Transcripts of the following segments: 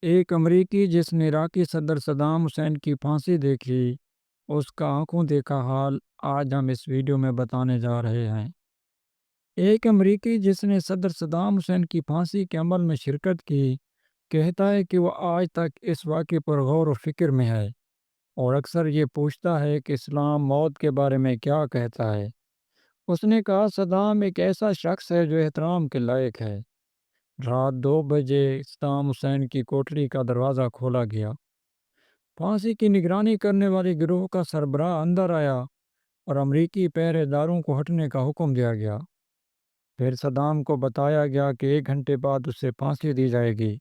ایک امریکی جس نے عراقی صدر صدام حسین کی پھانسی دیکھی، اس کا آنکھوں دیکھا حال آج ہم اس ویڈیو میں بتانے جا رہے ہیں۔ ایک امریکی جس نے صدر صدام حسین کی پھانسی کے عمل میں شرکت کی، کہتا ہے کہ وہ آج تک اس واقعے پر غور و فکر میں ہے اور اکثر یہ پوچھتا ہے کہ اسلام موت کے بارے میں کیا کہتا ہے۔ اس نے کہا، صدام ایک ایسا شخص ہے جو احترام کے لائق ہے۔ رات 2 بجے صدام حسین کی کوٹری کا دروازہ کھولا گیا۔ پھانسی کی نگرانی کرنے والے گروہ کا سربراہ اندر آیا اور امریکی پہرے داروں کو ہٹنے کا حکم دیا گیا۔ پھر صدام کو بتایا گیا کہ 1 گھنٹے بعد اسے پھانسی دی جائے گی۔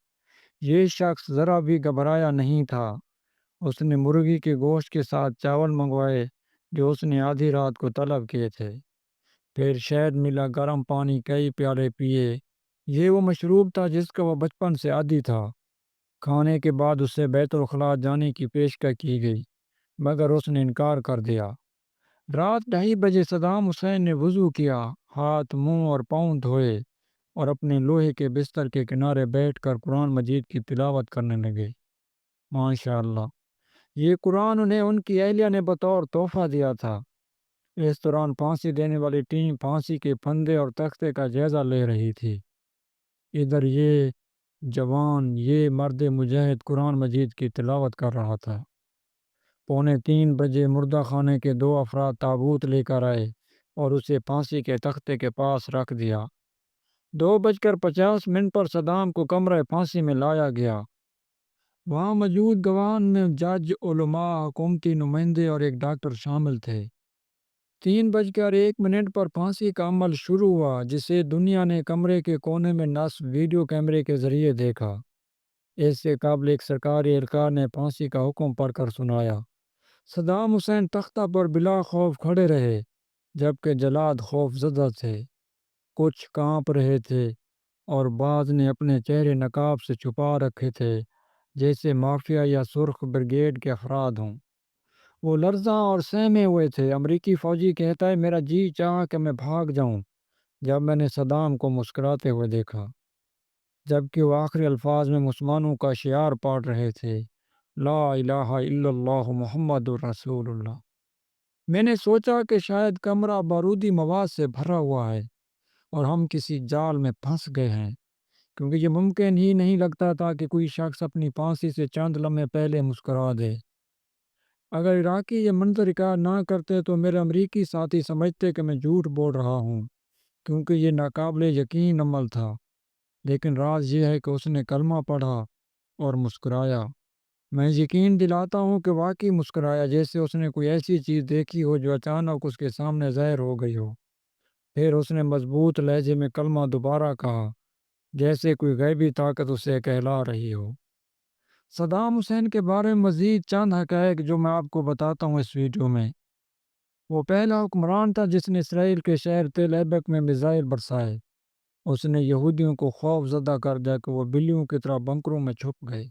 یہ شخص ذرا بھی گھبرایا نہیں تھا۔ اس نے مرغی کے گوشت کے ساتھ چاول منگوائے جو اس نے آدھی رات کو طلب کیے تھے۔ پھر شہد ملا گرم پانی کئی پیالے پیے۔ یہ وہ مشروب تھا جس کا وہ بچپن سے عادی تھا۔ کھانے کے بعد اسے بیت الخلاء جانے کی پیشکش کی گئی، مگر اس نے انکار کر دیا۔ رات 2:30 بجے صدام حسین نے وضو کیا، ہاتھ منہ اور پاؤں دھوئے اور اپنے لوہے کے بستر کے کنارے بیٹھ کر قرآن مجید کی تلاوت کرنے لگے۔ ماشاء اللہ، یہ قرآن انہیں ان کی اہلیہ نے بطور تحفہ دیا تھا۔ اس دوران پھانسی دینے والی ٹیم پھانسی کے پھندے اور تختے کا جائزہ لے رہی تھی۔ ادھر یہ جوان، یہ مرد مجاہد قرآن مجید کی تلاوت کر رہا تھا۔ 2:45 بجے مردہ خانے کے 2 افراد تابوت لے کر آئے اور اسے پھانسی کے تختے کے پاس رکھ دیا۔ 2:50 پر صدام کو کمرہ پھانسی میں لایا گیا۔ وہاں موجود گواہان میں جج، علماء، حکومتی نمائندے اور ایک ڈاکٹر شامل تھے۔ 3:01 پر پھانسی کا عمل شروع ہوا، جسے دنیا نے کمرے کے کونے میں نصب ویڈیو کیمرے کے ذریعے دیکھا۔ اس سے قبل ایک سرکاری اہلکار نے پھانسی کا حکم پڑھ کر سنایا۔ صدام حسین تختہ پر بلا خوف کھڑے رہے، جبکہ جلاد خوف زدہ تھے۔ کچھ کانپ رہے تھے اور بعض نے اپنے چہرے نقاب سے چھپا رکھے تھے، جیسے مافیا یا سرخ بریگیڈ کے افراد ہوں۔ وہ لرزاں اور سہمے ہوئے تھے۔ امریکی فوجی کہتا ہے، میرا جی چاہا کہ میں بھاگ جاؤں جب میں نے صدام کو مسکراتے ہوئے دیکھا، جبکہ وہ آخری الفاظ میں مسلمانوں کا شعار پاڑ رہے تھے، لا الہ الا اللہ محمد الرسول اللہ۔ میں نے سوچا کہ شاید کمرہ بارودی مواد سے بھرا ہوا ہے اور ہم کسی جال میں پھنس گئے ہیں، کیونکہ یہ ممکن ہی نہیں لگتا تھا کہ کوئی شخص اپنی پھانسی سے چند لمحے پہلے مسکرا دے۔ اگر عراقی یہ منظر ریکارڈ نہ کرتے تو میرے امریکی ساتھی سمجھتے کہ میں جھوٹ بول رہا ہوں، کیونکہ یہ ناقابل یقین عمل تھا۔ لیکن راز یہ ہے کہ اس نے کلمہ پڑھا اور مسکرایا۔ میں یقین دلاتا ہوں کہ واقعی مسکرایا، جیسے اس نے کوئی ایسی چیز دیکھی ہو جو اچانک اس کے سامنے ظاہر ہو گئی ہو۔ پھر اس نے مضبوط لہجے میں کلمہ دوبارہ کہا، جیسے کوئی غیبی طاقت اسے کہلا رہی ہو۔ صدام حسین کے بارے میں مزید چند حقائق جو میں آپ کو بتاتا ہوں اس ویڈیو میں۔ وہ پہلا حکمران تھا جس نے اسرائیل کے شہر تل ایبک میں میزائل برسائے۔ اس نے یہودیوں کو خوف زدہ کر دیا کہ وہ بلیوں کی طرح بنکروں میں چھپ گئے۔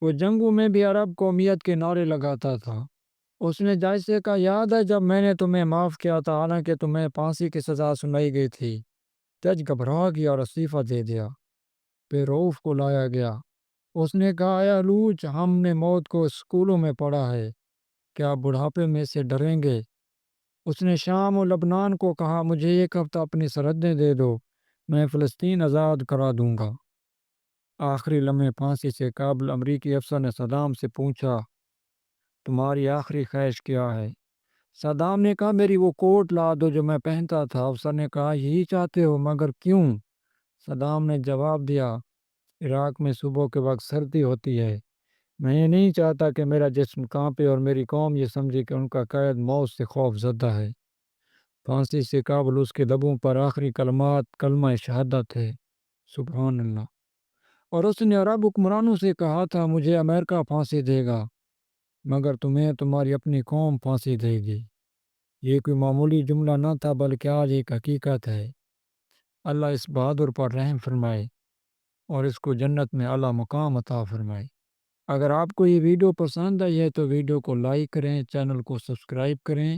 وہ جنگوں میں بھی عرب قومیت کے نعرے لگاتا تھا۔ اس نے جائزے کا یاد ہے جب میں نے تمہیں معاف کیا تھا حالانکہ تمہیں پھانسی کی سزا سنائی گئی تھی۔ جج گھبرا گیا اور استعفیٰ دے دیا۔ پھر رؤف کو لایا گیا۔ اس نے کہا، اے الوچ، ہم نے موت کو اسکولوں میں پڑھا ہے، کیا بڑھاپے میں سے ڈریں گے؟ اس نے شام و لبنان کو کہا، مجھے 1 ہفتہ اپنی سرحدیں دے دو، میں فلسطین آزاد کرا دوں گا۔ آخری لمحے پھانسی سے قبل امریکی افسر نے صدام سے پوچھا، تمہاری آخری خواہش کیا ہے؟ صدام نے کہا، میری وہ کوٹ لا دو جو میں پہنتا تھا۔ افسر نے کہا، یہی چاہتے ہو، مگر کیوں؟ صدام نے جواب دیا، عراق میں صبح کے وقت سردی ہوتی ہے، میں یہ نہیں چاہتا کہ میرا جسم کانپے اور میری قوم یہ سمجھے کہ ان کا قائد موت سے خوف زدہ ہے۔ پھانسی سے قبل اس کے لبوں پر آخری کلمات کلمہ شہادت ہے، سبحان اللہ۔ اور اس نے عرب حکمرانوں سے کہا تھا، مجھے امریکہ پھانسی دے گا، مگر تمہیں تمہاری اپنی قوم پھانسی دے گی۔ یہ کوئی معمولی جملہ نہ تھا بلکہ آج ایک حقیقت ہے۔ اللہ اس بہادر پر رحم فرمائے اور اس کو جنت میں اعلیٰ مقام عطا فرمائے۔ اگر آپ کو یہ ویڈیو پسند آئی ہے تو ویڈیو کو لائک کریں، چینل کو سبسکرائب کریں،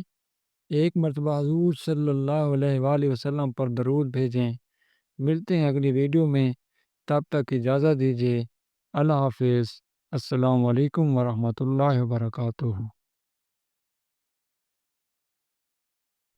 ایک مرتبہ حضور صلی اللہ علیہ وآلہ وسلم پر درود بھیجیں۔ ملتے ہیں اگلی ویڈیو میں، تب تک اجازت دیجیے۔ اللہ حافظ۔ السلام علیکم ورحمۃ اللہ وبرکاتہ۔